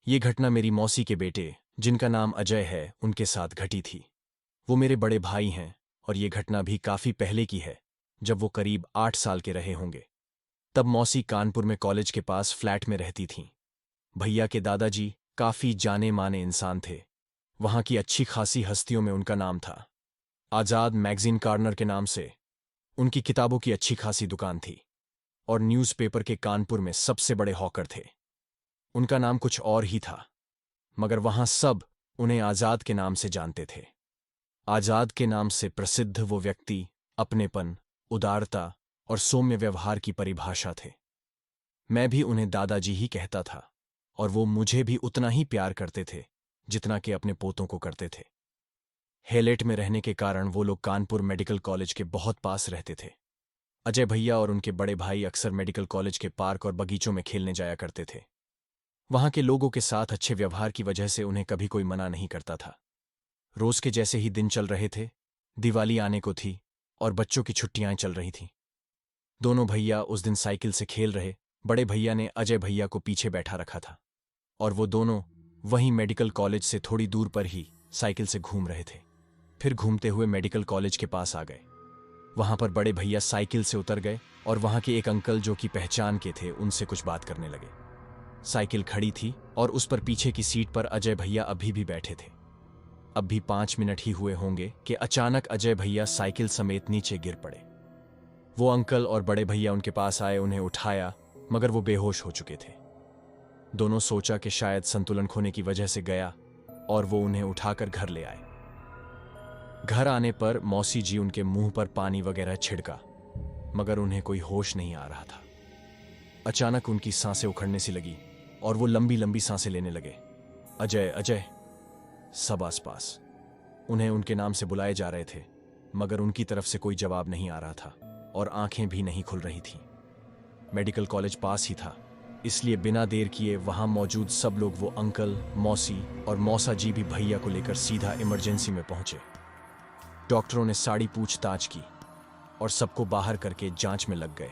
ये घटना मेरी मौसी के बेटे, जिनका नाम अजय है, उनके साथ घटी थी। वो मेरे बड़े भाई हैं और ये घटना भी काफी पहले की है, जब वो करीब 8 साल के रहे होंगे। तब मौसी कानपुर में कॉलेज के पास फ्लैट में रहती थीं। भैया के दादाजी काफी जाने माने इंसान थे। वहां की अच्छी खासी हस्तियों में उनका नाम था। आजाद मैगजीन कॉर्नर के नाम से उनकी किताबों की अच्छी खासी दुकान थी और न्यूज़पेपर के कानपुर में सबसे बड़े हॉकर थे। उनका नाम कुछ और ही था, मगर वहां सब उन्हें आजाद के नाम से जानते थे। आजाद के नाम से प्रसिद्ध वो व्यक्ति अपनेपन, उदारता और सौम्य व्यवहार की परिभाषा थे। मैं भी उन्हें दादाजी ही कहता था और वो मुझे भी उतना ही प्यार करते थे जितना कि अपने पोतों को करते थे। हेलेट में रहने के कारण वो लोग कानपुर मेडिकल कॉलेज के बहुत पास रहते थे। अजय भैया और उनके बड़े भाई अक्सर मेडिकल कॉलेज के पार्क और बगीचों में खेलने जाया करते थे। वहां के लोगों के साथ अच्छे व्यवहार की वजह से उन्हें कभी कोई मना नहीं करता था। रोज के जैसे ही दिन चल रहे थे। दिवाली आने को थी और बच्चों की छुट्टियां चल रही थीं। दोनों भैया उस दिन साइकिल से खेल रहे। बड़े भैया ने अजय भैया को पीछे बैठा रखा था और वो दोनों वहीं मेडिकल कॉलेज से थोड़ी दूर पर ही साइकिल से घूम रहे थे। फिर घूमते हुए मेडिकल कॉलेज के पास आ गए। वहां पर बड़े भैया साइकिल से उतर गए और वहां के एक अंकल जो कि पहचान के थे उनसे कुछ बात करने लगे। साइकिल खड़ी थी और उस पर पीछे की सीट पर अजय भैया अभी भी बैठे थे। अब भी 5 मिनट ही हुए होंगे कि अचानक अजय भैया साइकिल समेत नीचे गिर पड़े। वो अंकल और बड़े भैया उनके पास आए, उन्हें उठाया, मगर वो बेहोश हो चुके थे। दोनों सोचा कि शायद संतुलन खोने की वजह से गया और वो उन्हें उठाकर घर ले आए। घर आने पर मौसी जी उनके मुंह पर पानी वगैरह छिड़का, मगर उन्हें कोई होश नहीं आ रहा था। अचानक उनकी सांसें उखड़ने सी लगी और वो लंबी लंबी सांसें लेने लगे। अजय अजय। सब आसपास उन्हें उनके नाम से बुलाए जा रहे थे, मगर उनकी तरफ से कोई जवाब नहीं आ रहा था और आंखें भी नहीं खुल रही थीं। मेडिकल कॉलेज पास ही था, इसलिए बिना देर किए वहां मौजूद सब लोग, वो अंकल, मौसी और मौसा जी भी भैया को लेकर सीधा इमरजेंसी में पहुंचे। डॉक्टरों ने सारी पूछताछ की और सबको बाहर करके जांच में लग गए।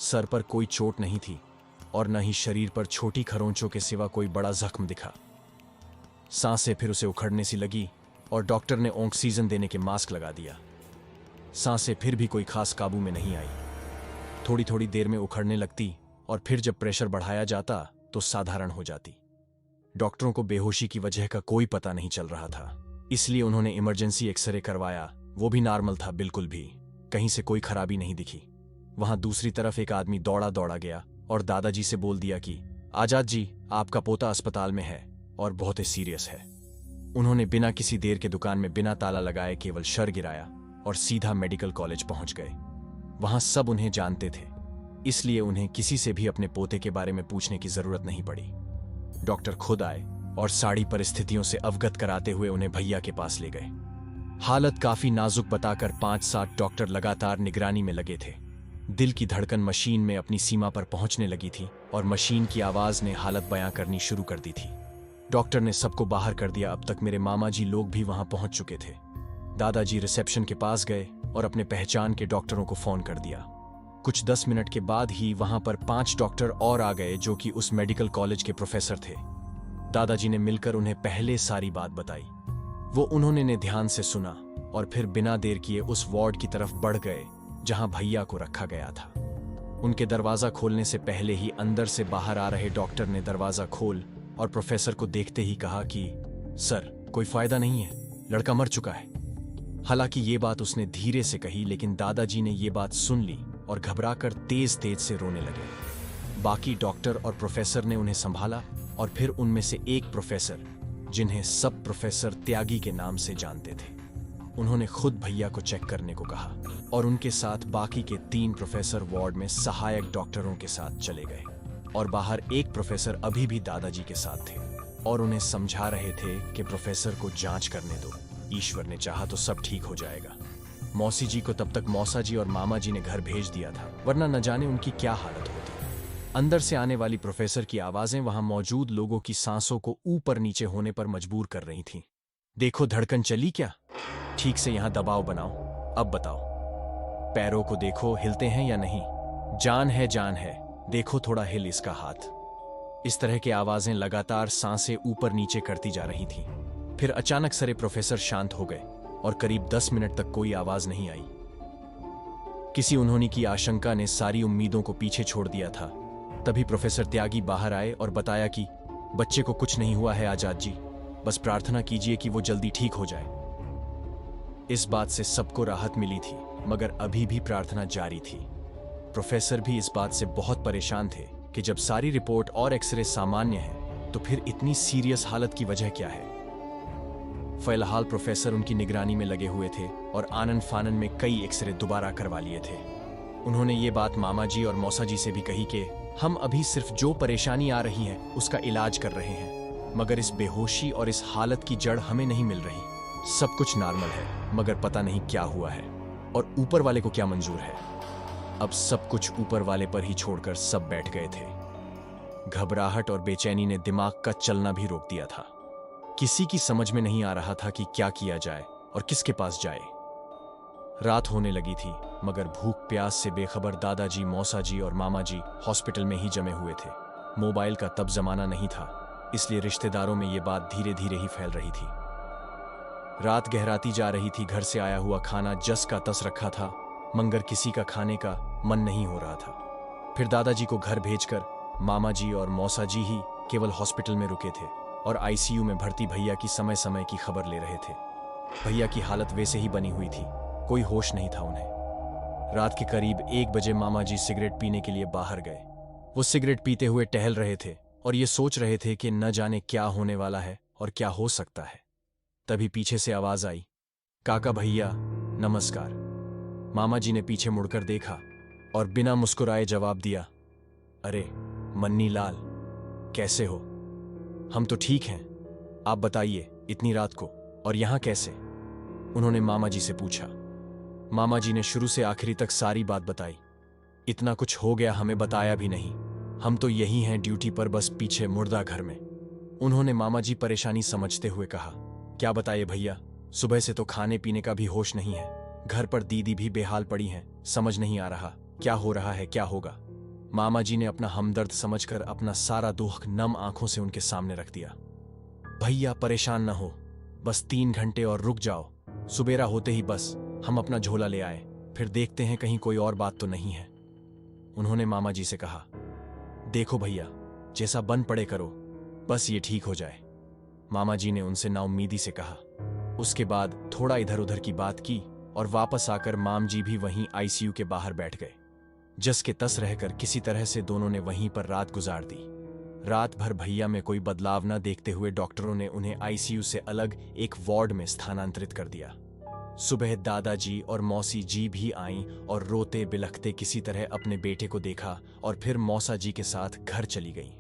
सर पर कोई चोट नहीं थी और न ही शरीर पर छोटी खरोंचों के सिवा कोई बड़ा जख्म दिखा। सांसें फिर उसे उखड़ने सी लगी और डॉक्टर ने ऑक्सीजन देने के मास्क लगा दिया। सांसें फिर भी कोई खास काबू में नहीं आई। थोड़ी थोड़ी देर में उखड़ने लगती और फिर जब प्रेशर बढ़ाया जाता तो साधारण हो जाती। डॉक्टरों को बेहोशी की वजह का कोई पता नहीं चल रहा था, इसलिए उन्होंने इमरजेंसी एक्सरे करवाया। वो भी नॉर्मल था, बिल्कुल भी कहीं से कोई खराबी नहीं दिखी। वहां दूसरी तरफ एक आदमी दौड़ा दौड़ा गया और दादाजी से बोल दिया कि आजाद जी, आपका पोता अस्पताल में है और बहुत ही सीरियस है। उन्होंने बिना किसी देर के दुकान में बिना ताला लगाए केवल शर गिराया और सीधा मेडिकल कॉलेज पहुंच गए। वहां सब उन्हें जानते थे, इसलिए उन्हें किसी से भी अपने पोते के बारे में पूछने की जरूरत नहीं पड़ी। डॉक्टर खुद आए और सारी परिस्थितियों से अवगत कराते हुए उन्हें भैया के पास ले गए। हालत काफी नाजुक बताकर 5-7 डॉक्टर लगातार निगरानी में लगे थे। दिल की धड़कन मशीन में अपनी सीमा पर पहुंचने लगी थी और मशीन की आवाज ने हालत बयां करनी शुरू कर दी थी। डॉक्टर ने सबको बाहर कर दिया। अब तक मेरे मामा जी लोग भी वहां पहुंच चुके थे। दादाजी रिसेप्शन के पास गए और अपने पहचान के डॉक्टरों को फोन कर दिया। कुछ 10 मिनट के बाद ही वहां पर 5 डॉक्टर और आ गए जो कि उस मेडिकल कॉलेज के प्रोफेसर थे। दादाजी ने मिलकर उन्हें पहले सारी बात बताई। वो उन्होंने ने ध्यान से सुना और फिर बिना देर किए उस वार्ड की तरफ बढ़ गए जहां भैया को रखा गया था। उनके दरवाजा खोलने से पहले ही अंदर से बाहर आ रहे डॉक्टर ने दरवाजा खोल और प्रोफेसर को देखते ही कहा कि सर, कोई फायदा नहीं है, लड़का मर चुका है। हालांकि ये बात उसने धीरे से कही, लेकिन दादाजी ने ये बात सुन ली और घबराकर तेज तेज से रोने लगे। बाकी डॉक्टर और प्रोफेसर ने उन्हें संभाला और फिर उनमें से एक प्रोफेसर, जिन्हें सब प्रोफेसर त्यागी के नाम से जानते थे, उन्होंने खुद भैया को चेक करने को कहा और उनके साथ बाकी के 3 प्रोफेसर वार्ड में सहायक डॉक्टरों के साथ चले गए और बाहर एक प्रोफेसर अभी भी दादाजी के साथ थे और उन्हें समझा रहे थे कि प्रोफेसर को जांच करने दो, ईश्वर ने चाहा तो सब ठीक हो जाएगा। मौसी जी को तब तक मौसा जी और मामा जी ने घर भेज दिया था, वरना न जाने उनकी क्या हालत होती। अंदर से आने वाली प्रोफेसर की आवाजें वहां मौजूद लोगों की सांसों को ऊपर नीचे होने पर मजबूर कर रही थीं। देखो, धड़कन चली क्या? ठीक से यहां दबाव बनाओ। अब बताओ, पैरों को देखो, हिलते हैं या नहीं? जान है, जान है, देखो थोड़ा हिल इसका हाथ। इस तरह की आवाजें लगातार सांसें ऊपर नीचे करती जा रही थीं। फिर अचानक सारे प्रोफेसर शांत हो गए और करीब 10 मिनट तक कोई आवाज नहीं आई। किसी उन्होंने की आशंका ने सारी उम्मीदों को पीछे छोड़ दिया था। तभी प्रोफेसर त्यागी बाहर आए और बताया कि बच्चे को कुछ नहीं हुआ है आजाद जी, बस प्रार्थना कीजिए कि वो जल्दी ठीक हो जाए। इस बात से सबको राहत मिली थी, मगर अभी भी प्रार्थना जारी थी। प्रोफेसर भी इस बात से बहुत परेशान थे कि जब सारी रिपोर्ट और एक्सरे सामान्य है तो फिर इतनी सीरियस हालत की वजह क्या है। फिलहाल प्रोफेसर उनकी निगरानी में लगे हुए थे और आनन फानन में कई एक्सरे दोबारा करवा लिए थे। उन्होंने ये बात मामा जी और मौसा जी से भी कही कि हम अभी सिर्फ जो परेशानी आ रही है उसका इलाज कर रहे हैं, मगर इस बेहोशी और इस हालत की जड़ हमें नहीं मिल रही। सब कुछ नॉर्मल है, मगर पता नहीं क्या हुआ है और ऊपर वाले को क्या मंजूर है। अब सब कुछ ऊपर वाले पर ही छोड़कर सब बैठ गए थे। घबराहट और बेचैनी ने दिमाग का चलना भी रोक दिया था। किसी की समझ में नहीं आ रहा था कि क्या किया जाए और किसके पास जाए। रात होने लगी थी, मगर भूख प्यास से बेखबर दादाजी, मौसा जी और मामा जी हॉस्पिटल में ही जमे हुए थे। मोबाइल का तब जमाना नहीं था, इसलिए रिश्तेदारों में ये बात धीरे धीरे ही फैल रही थी। रात गहराती जा रही थी। घर से आया हुआ खाना जस का तस रखा था, मगर किसी का खाने का मन नहीं हो रहा था। फिर दादाजी को घर भेजकर मामा जी और मौसा जी ही केवल हॉस्पिटल में रुके थे और आईसीयू में भर्ती भैया की समय समय की खबर ले रहे थे। भैया की हालत वैसे ही बनी हुई थी, कोई होश नहीं था उन्हें। रात के करीब 1 बजे मामा जी सिगरेट पीने के लिए बाहर गए। वो सिगरेट पीते हुए टहल रहे थे और ये सोच रहे थे कि न जाने क्या होने वाला है और क्या हो सकता है। तभी पीछे से आवाज आई, काका भैया नमस्कार। मामा जी ने पीछे मुड़कर देखा और बिना मुस्कुराए जवाब दिया, अरे मन्नी लाल, कैसे हो? हम तो ठीक हैं, आप बताइए इतनी रात को और यहां कैसे? उन्होंने मामा जी से पूछा। मामा जी ने शुरू से आखिरी तक सारी बात बताई। इतना कुछ हो गया, हमें बताया भी नहीं। हम तो यही हैं ड्यूटी पर, बस पीछे मुर्दा घर में। उन्होंने मामा जी परेशानी समझते हुए कहा, क्या बताइए भैया, सुबह से तो खाने पीने का भी होश नहीं है। घर पर दीदी भी बेहाल पड़ी हैं, समझ नहीं आ रहा क्या हो रहा है, क्या होगा। मामा जी ने अपना हमदर्द समझकर अपना सारा दुख नम आंखों से उनके सामने रख दिया। भैया परेशान न हो, बस 3 घंटे और रुक जाओ। सुबेरा होते ही बस हम अपना झोला ले आए, फिर देखते हैं कहीं कोई और बात तो नहीं है। उन्होंने मामा जी से कहा, देखो भैया, जैसा बन पड़े करो, बस ये ठीक हो जाए। मामा जी ने उनसे नाउम्मीदी से कहा। उसके बाद थोड़ा इधर उधर की बात की और वापस आकर माम जी भी वहीं आईसीयू के बाहर बैठ गए। जस के तस रहकर किसी तरह से दोनों ने वहीं पर रात गुजार दी। रात भर भैया में कोई बदलाव न देखते हुए डॉक्टरों ने उन्हें आईसीयू से अलग एक वार्ड में स्थानांतरित कर दिया। सुबह दादाजी और मौसी जी भी आईं और रोते बिलखते किसी तरह अपने बेटे को देखा और फिर मौसा जी के साथ घर चली गईं।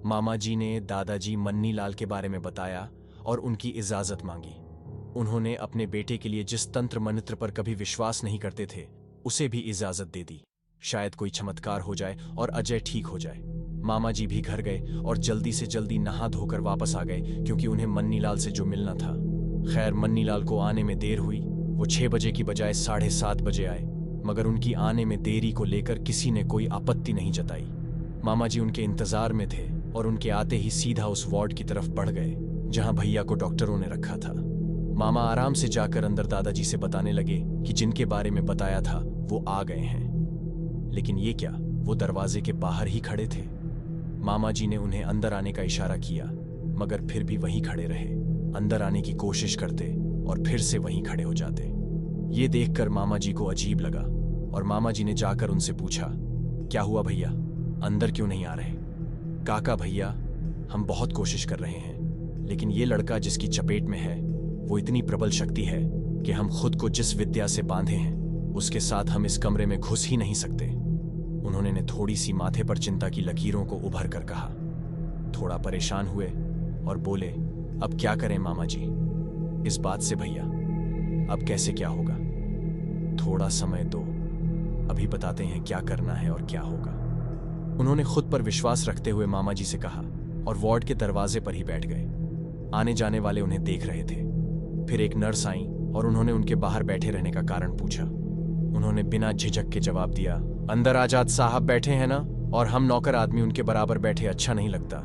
मामा जी ने दादाजी मन्नी लाल के बारे में बताया और उनकी इजाजत मांगी। उन्होंने अपने बेटे के लिए जिस तंत्र मंत्र पर कभी विश्वास नहीं करते थे, उसे भी इजाजत दे दी। शायद कोई चमत्कार हो जाए और अजय ठीक हो जाए। मामा जी भी घर गए और जल्दी से जल्दी नहा धोकर वापस आ गए, क्योंकि उन्हें मन्नीलाल से जो मिलना था। खैर, मन्नीलाल को आने में देर हुई। वो 6 बजे की बजाय 7:30 बजे आए, मगर उनकी आने में देरी को लेकर किसी ने कोई आपत्ति नहीं जताई। मामा जी उनके इंतजार में थे और उनके आते ही सीधा उस वार्ड की तरफ बढ़ गए जहां भैया को डॉक्टरों ने रखा था। मामा आराम से जाकर अंदर दादाजी से बताने लगे कि जिनके बारे में बताया था वो आ गए हैं। लेकिन ये क्या, वो दरवाजे के बाहर ही खड़े थे। मामा जी ने उन्हें अंदर आने का इशारा किया, मगर फिर भी वहीं खड़े रहे। अंदर आने की कोशिश करते और फिर से वहीं खड़े हो जाते। ये देखकर मामा जी को अजीब लगा और मामा जी ने जाकर उनसे पूछा, क्या हुआ भैया, अंदर क्यों नहीं आ रहे? काका भैया, हम बहुत कोशिश कर रहे हैं, लेकिन ये लड़का जिसकी चपेट में है वो इतनी प्रबल शक्ति है कि हम खुद को जिस विद्या से बांधे हैं उसके साथ हम इस कमरे में घुस ही नहीं सकते। उन्होंने ने थोड़ी सी माथे पर चिंता की लकीरों को उभर कर कहा। थोड़ा परेशान हुए और बोले, अब क्या करें मामा जी इस बात से? भैया अब कैसे क्या होगा? थोड़ा समय दो, अभी बताते हैं क्या करना है और क्या होगा। उन्होंने खुद पर विश्वास रखते हुए मामा जी से कहा और वार्ड के दरवाजे पर ही बैठ गए। आने जाने वाले उन्हें देख रहे थे। फिर एक नर्स आई और उन्होंने उनके बाहर बैठे रहने का कारण पूछा। उन्होंने बिना झिझक के जवाब दिया, अंदर आजाद साहब बैठे हैं ना, और हम नौकर आदमी उनके बराबर बैठे अच्छा नहीं लगता।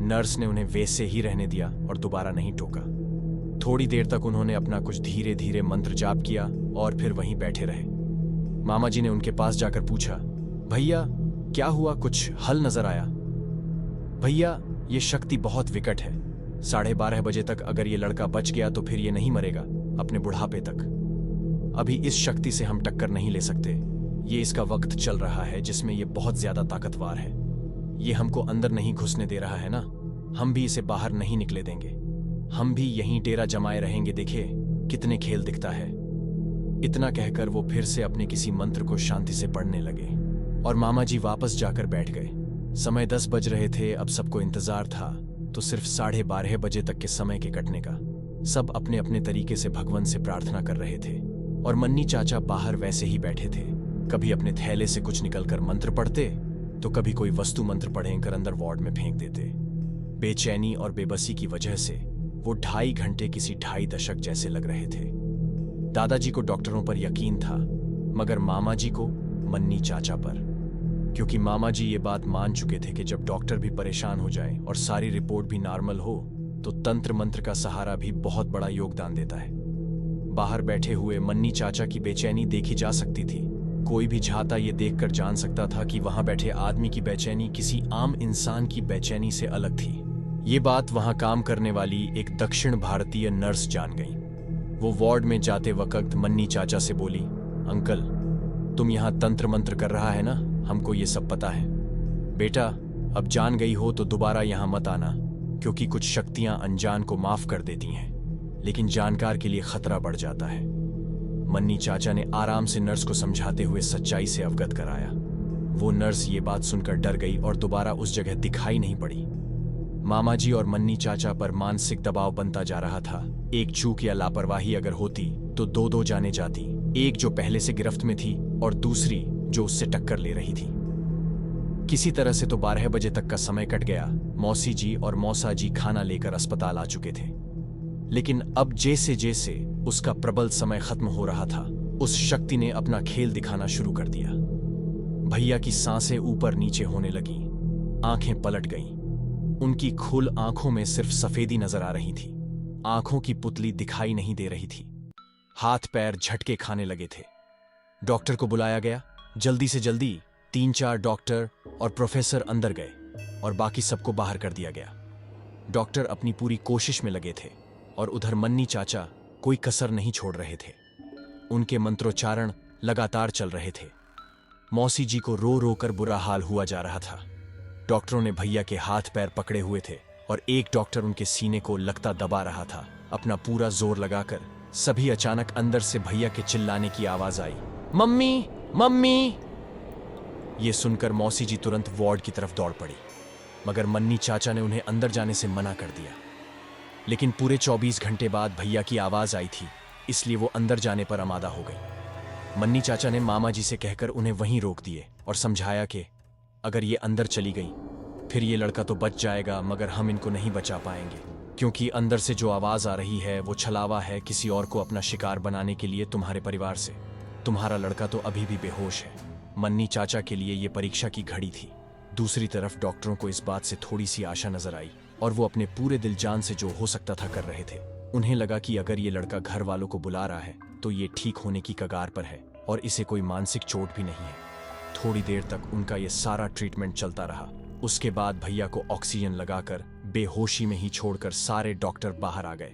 नर्स ने उन्हें वैसे ही रहने दिया और दोबारा नहीं टोका। थोड़ी देर तक उन्होंने अपना कुछ धीरे धीरे मंत्र जाप किया और फिर वहीं बैठे रहे। मामा जी ने उनके पास जाकर पूछा, भैया क्या हुआ, कुछ हल नजर आया? भैया ये शक्ति बहुत विकट है। 12:30 बजे तक अगर ये लड़का बच गया तो फिर ये नहीं मरेगा अपने बुढ़ापे तक। अभी इस शक्ति से हम टक्कर नहीं ले सकते। ये इसका वक्त चल रहा है जिसमें ये बहुत ज्यादा ताकतवर है। ये हमको अंदर नहीं घुसने दे रहा है ना, हम भी इसे बाहर नहीं निकले देंगे। हम भी यहीं डेरा जमाए रहेंगे, देखे कितने खेल दिखता है। इतना कहकर वो फिर से अपने किसी मंत्र को शांति से पढ़ने लगे और मामा जी वापस जाकर बैठ गए। समय 10 बज रहे थे। अब सबको इंतजार था तो सिर्फ 12:30 बजे तक के समय के कटने का। सब अपने अपने तरीके से भगवान से प्रार्थना कर रहे थे और मन्नी चाचा बाहर वैसे ही बैठे थे। कभी अपने थैले से कुछ निकलकर मंत्र पढ़ते तो कभी कोई वस्तु मंत्र पढ़ेकर अंदर वार्ड में फेंक देते। बेचैनी और बेबसी की वजह से वो 2.5 घंटे किसी 2.5 दशक जैसे लग रहे थे। दादाजी को डॉक्टरों पर यकीन था, मगर मामा जी को मन्नी चाचा पर, क्योंकि मामा जी ये बात मान चुके थे कि जब डॉक्टर भी परेशान हो जाए और सारी रिपोर्ट भी नॉर्मल हो तो तंत्र मंत्र का सहारा भी बहुत बड़ा योगदान देता है। बाहर बैठे हुए मन्नी चाचा की बेचैनी देखी जा सकती थी। कोई भी झाता ये देखकर जान सकता था कि वहां बैठे आदमी की बेचैनी किसी आम इंसान की बेचैनी से अलग थी। ये बात वहां काम करने वाली एक दक्षिण भारतीय नर्स जान गई। वो वार्ड में जाते वक्त मन्नी चाचा से बोली, अंकल तुम यहाँ तंत्र मंत्र कर रहा है ना, हमको ये सब पता है। बेटा अब जान गई हो तो दोबारा यहाँ मत आना, क्योंकि कुछ शक्तियां अनजान को माफ कर देती हैं, लेकिन जानकार के लिए खतरा बढ़ जाता है। मन्नी चाचा ने आराम से नर्स को समझाते हुए सच्चाई से अवगत कराया। वो नर्स ये बात सुनकर डर गई और दोबारा उस जगह दिखाई नहीं पड़ी। मामा जी और मन्नी चाचा पर मानसिक दबाव बनता जा रहा था। एक चूक या लापरवाही अगर होती तो 2-2 जाने जाती, एक जो पहले से गिरफ्त में थी और दूसरी जो उससे टक्कर ले रही थी। किसी तरह से तो 12 बजे तक का समय कट गया। मौसी जी और मौसा जी खाना लेकर अस्पताल आ चुके थे, लेकिन अब जैसे जैसे उसका प्रबल समय खत्म हो रहा था, उस शक्ति ने अपना खेल दिखाना शुरू कर दिया। भैया की सांसें ऊपर नीचे होने लगी, आंखें पलट गईं। उनकी खुल आंखों में सिर्फ सफेदी नजर आ रही थी, आंखों की पुतली दिखाई नहीं दे रही थी। हाथ पैर झटके खाने लगे थे। डॉक्टर को बुलाया गया। जल्दी से जल्दी 3-4 डॉक्टर और प्रोफेसर अंदर गए और बाकी सबको बाहर कर दिया गया। डॉक्टर अपनी पूरी कोशिश में लगे थे और उधर मन्नी चाचा कोई कसर नहीं छोड़ रहे थे। उनके मंत्रोच्चारण लगातार चल रहे थे। मौसी जी को रो रो कर बुरा हाल हुआ जा रहा था। डॉक्टरों ने भैया के हाथ पैर पकड़े हुए थे और एक डॉक्टर उनके सीने को लगता दबा रहा था अपना पूरा जोर लगाकर। सभी अचानक अंदर से भैया के चिल्लाने की आवाज आई, मम्मी मम्मी। ये सुनकर मौसी जी तुरंत वार्ड की तरफ दौड़ पड़ी, मगर मन्नी चाचा ने उन्हें अंदर जाने से मना कर दिया। लेकिन पूरे 24 घंटे बाद भैया की आवाज आई थी, इसलिए वो अंदर जाने पर आमादा हो गई। मन्नी चाचा ने मामा जी से कहकर उन्हें वहीं रोक दिए और समझाया कि अगर ये अंदर चली गई फिर ये लड़का तो बच जाएगा, मगर हम इनको नहीं बचा पाएंगे, क्योंकि अंदर से जो आवाज आ रही है वो छलावा है किसी और को अपना शिकार बनाने के लिए तुम्हारे परिवार से। तुम्हारा लड़का तो अभी भी बेहोश है। मन्नी चाचा के लिए ये परीक्षा की घड़ी थी। दूसरी तरफ डॉक्टरों को इस बात से थोड़ी सी आशा नजर आई और वो अपने पूरे दिल जान से जो हो सकता था कर रहे थे। उन्हें लगा कि अगर ये लड़का घर वालों को बुला रहा है तो ये ठीक होने की कगार पर है और इसे कोई मानसिक चोट भी नहीं है। थोड़ी देर तक उनका ये सारा ट्रीटमेंट चलता रहा। उसके बाद भैया को ऑक्सीजन लगाकर बेहोशी में ही छोड़कर सारे डॉक्टर बाहर आ गए।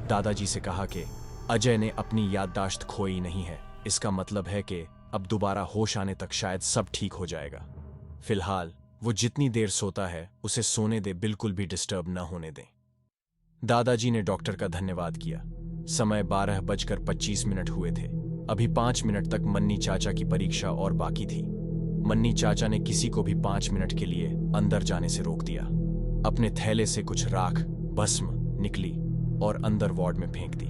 दादाजी से कहा कि अजय ने अपनी याददाश्त खोई नहीं है, इसका मतलब है कि अब दोबारा होश आने तक शायद सब ठीक हो जाएगा। फिलहाल वो जितनी देर सोता है उसे सोने दे, बिल्कुल भी डिस्टर्ब न होने दें। दादाजी ने डॉक्टर का धन्यवाद किया। समय 12:25 हुए थे। अभी 5 मिनट तक मन्नी चाचा की परीक्षा और बाकी थी। मन्नी चाचा ने किसी को भी 5 मिनट के लिए अंदर जाने से रोक दिया। अपने थैले से कुछ राख भस्म निकली और अंदर वार्ड में फेंक दी।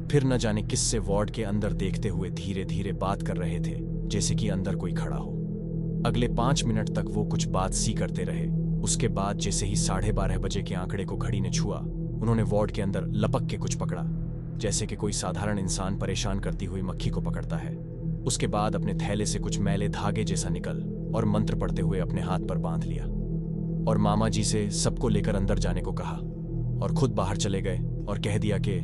फिर न जाने किससे वार्ड के अंदर देखते हुए धीरे धीरे बात कर रहे थे, जैसे कि अंदर कोई खड़ा हो। अगले 5 मिनट तक वो कुछ बात सी करते रहे। उसके बाद जैसे ही 12:30 बजे के आंकड़े को घड़ी ने छुआ, उन्होंने वार्ड के अंदर लपक के कुछ पकड़ा, जैसे कि कोई साधारण इंसान परेशान करती हुई मक्खी को पकड़ता है। उसके बाद अपने थैले से कुछ मैले धागे जैसा निकल और मंत्र पढ़ते हुए अपने हाथ पर बांध लिया और मामा जी से सबको लेकर अंदर जाने को कहा और खुद बाहर चले गए और कह दिया कि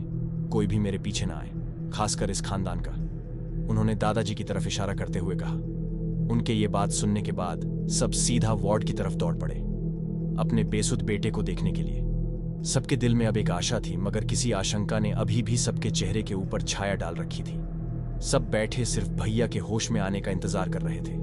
कोई भी मेरे पीछे ना आए, खासकर इस खानदान का। उन्होंने दादाजी की तरफ इशारा करते हुए कहा। उनके ये बात सुनने के बाद सब सीधा वार्ड की तरफ दौड़ पड़े अपने बेसुध बेटे को देखने के लिए। सबके दिल में अब एक आशा थी, मगर किसी आशंका ने अभी भी सबके चेहरे के ऊपर छाया डाल रखी थी। सब बैठे सिर्फ भैया के होश में आने का इंतजार कर रहे थे।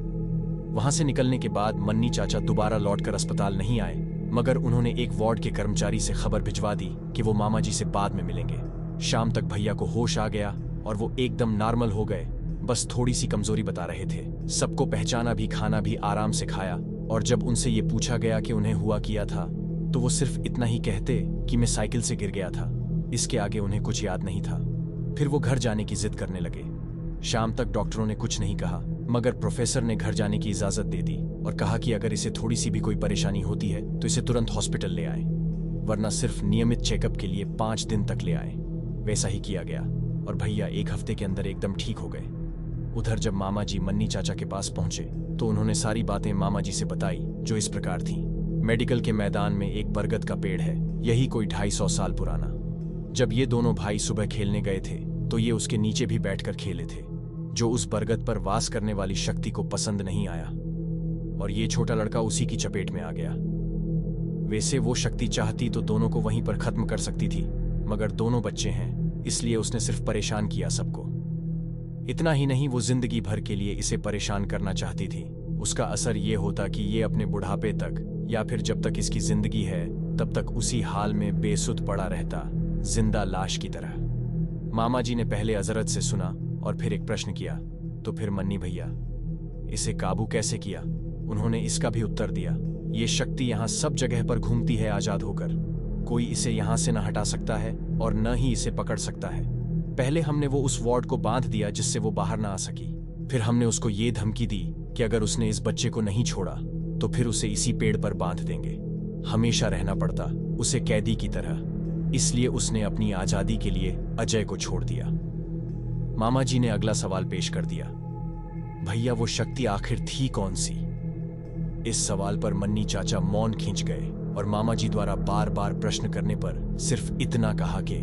वहां से निकलने के बाद मन्नी चाचा दोबारा लौटकर अस्पताल नहीं आए, मगर उन्होंने एक वार्ड के कर्मचारी से खबर भिजवा दी कि वो मामा जी से बाद में मिलेंगे। शाम तक भैया को होश आ गया और वो एकदम नॉर्मल हो गए, बस थोड़ी सी कमजोरी बता रहे थे। सबको पहचाना भी, खाना भी आराम से खाया, और जब उनसे ये पूछा गया कि उन्हें हुआ किया था तो वो सिर्फ इतना ही कहते कि मैं साइकिल से गिर गया था। इसके आगे उन्हें कुछ याद नहीं था। फिर वो घर जाने की जिद करने लगे। शाम तक डॉक्टरों ने कुछ नहीं कहा, मगर प्रोफेसर ने घर जाने की इजाजत दे दी और कहा कि अगर इसे थोड़ी सी भी कोई परेशानी होती है तो इसे तुरंत हॉस्पिटल ले आए, वरना सिर्फ नियमित चेकअप के लिए 5 दिन तक ले आए। वैसा ही किया गया और भैया 1 हफ्ते के अंदर एकदम ठीक हो गए। उधर जब मामा जी मन्नी चाचा के पास पहुंचे तो उन्होंने सारी बातें मामा जी से बताई, जो इस प्रकार थी। मेडिकल के मैदान में एक बरगद का पेड़ है, यही कोई 250 साल पुराना। जब ये दोनों भाई सुबह खेलने गए थे तो ये उसके नीचे भी बैठकर खेले थे, जो उस बरगद पर वास करने वाली शक्ति को पसंद नहीं आया और ये छोटा लड़का उसी की चपेट में आ गया। वैसे वो शक्ति चाहती तो दोनों को वहीं पर खत्म कर सकती थी, मगर दोनों बच्चे हैं, इसलिए उसने सिर्फ परेशान किया सबको। इतना ही नहीं, वो जिंदगी भर के लिए इसे परेशान करना चाहती थी। उसका असर ये होता कि ये अपने बुढ़ापे तक या फिर जब तक इसकी जिंदगी है तब तक उसी हाल में बेसुध पड़ा रहता, जिंदा लाश की तरह। मामा जी ने पहले अजरत से सुना और फिर एक प्रश्न किया, तो फिर मन्नी भैया इसे काबू कैसे किया? उन्होंने इसका भी उत्तर दिया, ये शक्ति यहाँ सब जगह पर घूमती है आजाद होकर। कोई इसे यहाँ से न हटा सकता है और न ही इसे पकड़ सकता है। पहले हमने वो उस वार्ड को बांध दिया जिससे वो बाहर ना आ सकी। फिर हमने उसको ये धमकी दी कि अगर उसने इस बच्चे को नहीं छोड़ा तो फिर उसे इसी पेड़ पर बांध देंगे, हमेशा रहना पड़ता उसे कैदी की तरह। इसलिए उसने अपनी आजादी के लिए अजय को छोड़ दिया। मामा जी ने अगला सवाल पेश कर दिया, भैया वो शक्ति आखिर थी कौन सी? इस सवाल पर मन्नी चाचा मौन खींच गए और मामा जी द्वारा बार बार प्रश्न करने पर सिर्फ इतना कहा कि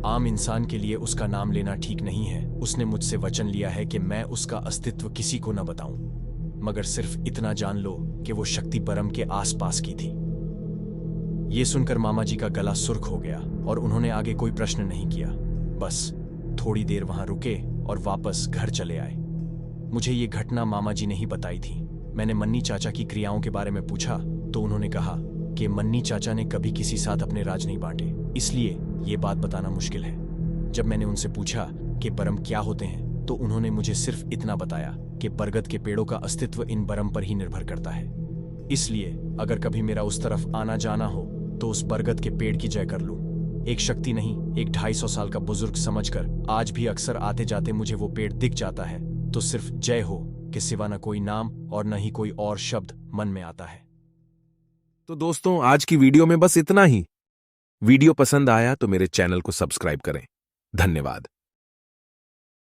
आम इंसान के लिए उसका नाम लेना ठीक नहीं है। उसने मुझसे वचन लिया है कि मैं उसका अस्तित्व किसी को न बताऊं, मगर सिर्फ इतना जान लो कि वो शक्ति परम के आसपास की थी। ये सुनकर मामा जी का गला सुर्ख हो गया और उन्होंने आगे कोई प्रश्न नहीं किया, बस थोड़ी देर वहां रुके और वापस घर चले आए। मुझे ये घटना मामा जी ने ही बताई थी। मैंने मन्नी चाचा की क्रियाओं के बारे में पूछा तो उन्होंने कहा कि मन्नी चाचा ने कभी किसी साथ अपने राज नहीं बांटे, इसलिए ये बात बताना मुश्किल है। जब मैंने उनसे पूछा कि बरम क्या होते हैं तो उन्होंने मुझे सिर्फ इतना बताया कि बरगद के पेड़ों का अस्तित्व इन बरम पर ही निर्भर करता है। इसलिए अगर कभी मेरा उस तरफ आना जाना हो तो उस बरगद के पेड़ की जय कर लूं। एक शक्ति नहीं, एक 250 साल का बुजुर्ग समझकर आज भी अक्सर आते जाते मुझे वो पेड़ दिख जाता है तो सिर्फ जय हो के सिवा न कोई नाम और न ही कोई और शब्द मन में आता है। तो दोस्तों, आज की वीडियो में बस इतना ही। वीडियो पसंद आया तो मेरे चैनल को सब्सक्राइब करें। धन्यवाद।